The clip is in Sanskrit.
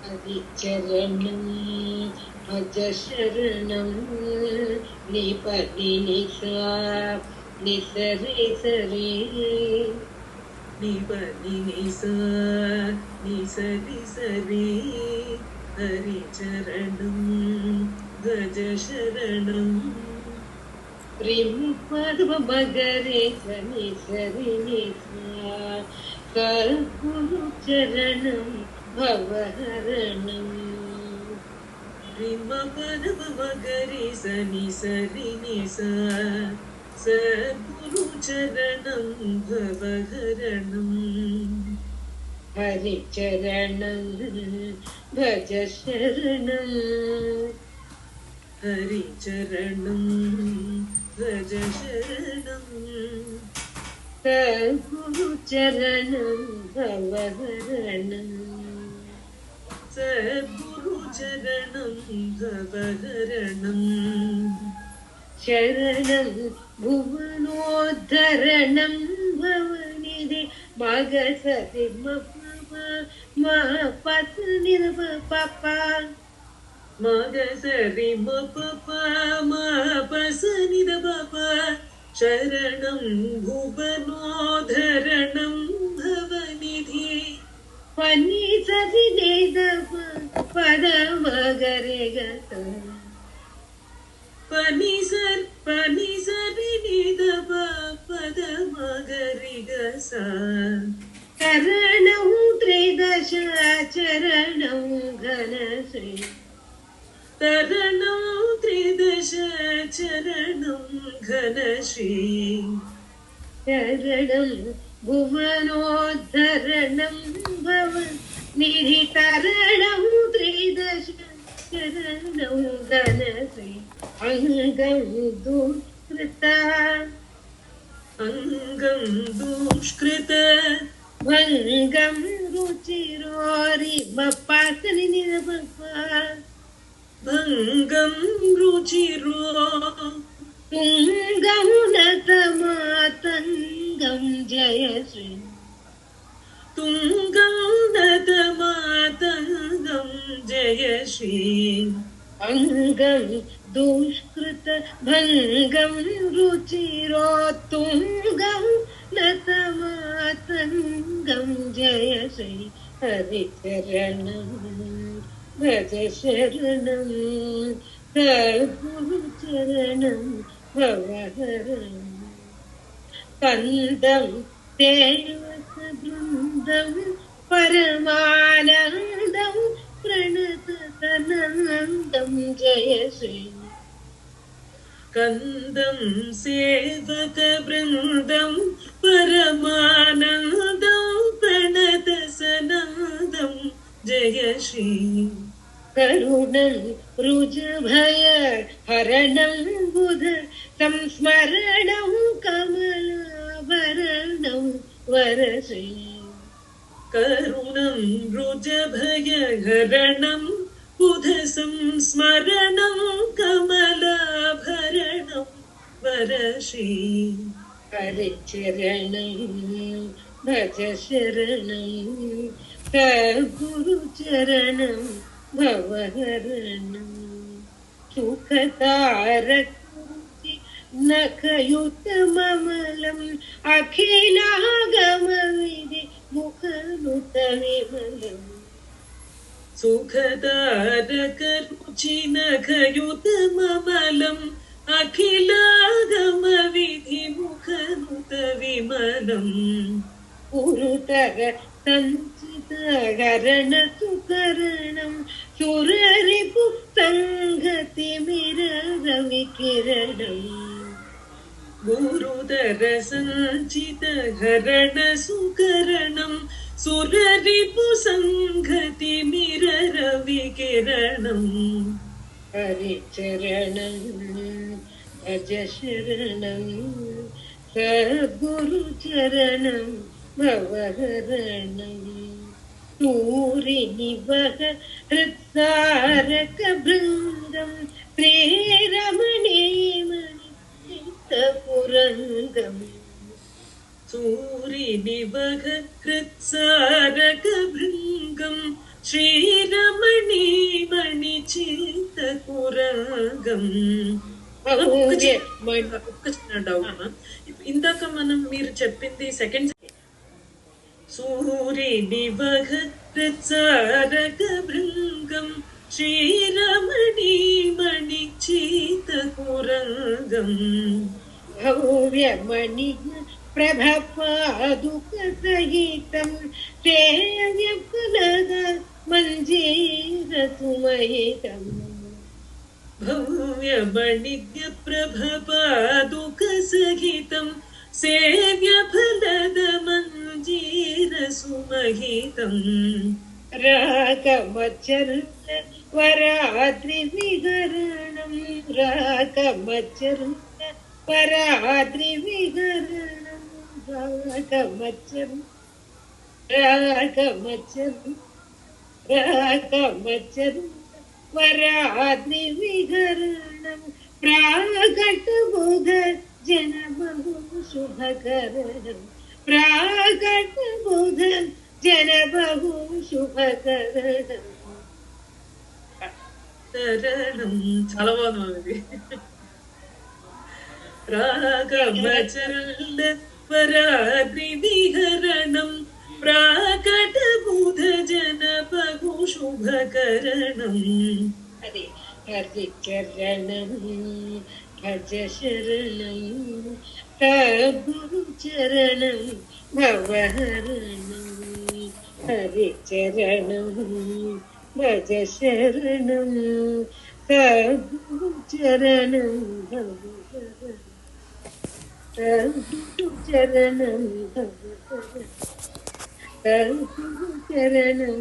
हरिचरणं भज शरणं निपदि निसा निसरे सरे निपदि निसा निसरि सरे हरिचरणं भज शरणं प्रेमपद्ममगरे सनि सरि निसा कर्पुरुचरणं भवहरणं प्रेमपद्ममगरे सनि सरि निसा सद्गुरुचरणं भवहरणं हरिचरणं भज शरणं हरिचरणं भज शरणं सद्गुरुचरणं भवहरणं सद्गुरुचरणं भवहरणं शरणं भुवनोद्धरणं भवनिधि मागसति पपा मगसरि मपपा मपसनि पपा शरणं भुवनोद्धरणं भवनिधि पनि सरि निदप पद मगरे गत पनि सरि निदप पद मगरि गसा करणं त्रिदश चरणं घनश्री तरणं त्रिदश चरणं घनश्री शरणं भुवनोद्धरणं भव निधितरणं त्रिदश चरणं घनश्री अङ्गं दुष्कृत भङ्गं रुचिरोरि बप्पासनि निरपप्पा भङ्गं रुचिरो तुङ्गं नतमातङ्गं जयश्री तुङ्गं नतमातङ्गं जयश्री अङ्गं दुष्कृत भङ्गं रुचिरो तुङ्गं नतमातङ्गं जयश्री हरिचरणं भज शरणं सद्गुरुचरणं भवहरणं कन्दं सेवकवृन्दं परमानन्दं प्रणततनन्दं जयश्री कन्दं सेवकवृन्दं परमानन्दं प्रणतसनन्दं जयश्री करुणं रुजभय हरणं बुध संस्मरणं कमलाभरणं वरश्री करुणं रुजभय हरणं बुध संस्मरणं कमलाभरणं वरश्री हरिचरणं भज शरणं सद्गुरुचरणं भवहरणं सुखतारकुरुचि नखयुतममलम् अखिलागमविधि मुखनुतविमलम् सुखतारकरुचि नखयुतममलम् अखिलागमविधि मुखनुतविमलम् पुरुतर संचितहरण सुकरणं सुररिपु संगतिमिररविकिरणं गुरुतर संचितहरण सुकरणं सुररिपु संगतिमिररविकिरणं हरिचरणं भज शरणं सद्गुरुचरणं भवहरणं सूरिनिवह हृत्सारकबृन्दं श्रीरमणीमणिचित्तपुरङ्गम् सूरिनिवह हृत्सारकबृङ्गं శ్రీరమణీమణిచిత్తకురంగం. ఒక్క చిన్న డౌట్. ఇందాక మీరు చెప్పింది సెకండ్ సూరినివహ హృత్సారకబృంగం శ్రీరమణీమణిచిత్తకురంగం భవ్యమణి ప్రభపాదుకసహితం సేవ్యఫలద మంజీరసుమహితం భవ్యమణిజ్ఞ ప్రభపాదుకసహితం సేవ్యఫలద మంజీరసుమహితం రాగమచరణ వరాద్రివిహరణం రాగమచరణ పరాద్రివిహరణం రాగమచరణ వరాద్రివిహరణం ప్రాగటబుధ జనబహు శుభకరణం ప్రాగటబుధ జనబహు శుభకరణం. చాలా బాగుంది. రాగమచరణ పరాద్రివిహరణం ప్రాకటబుధ జనబహు శుభకరణం. హరిచరణం భజ శరణం సద్గురుచరణం భవహరణం హరిచరణం భజ శరణం సద్గురుచరణం భవహరణం సద్గురుచరణం భవహరణం సద్గురుచరణం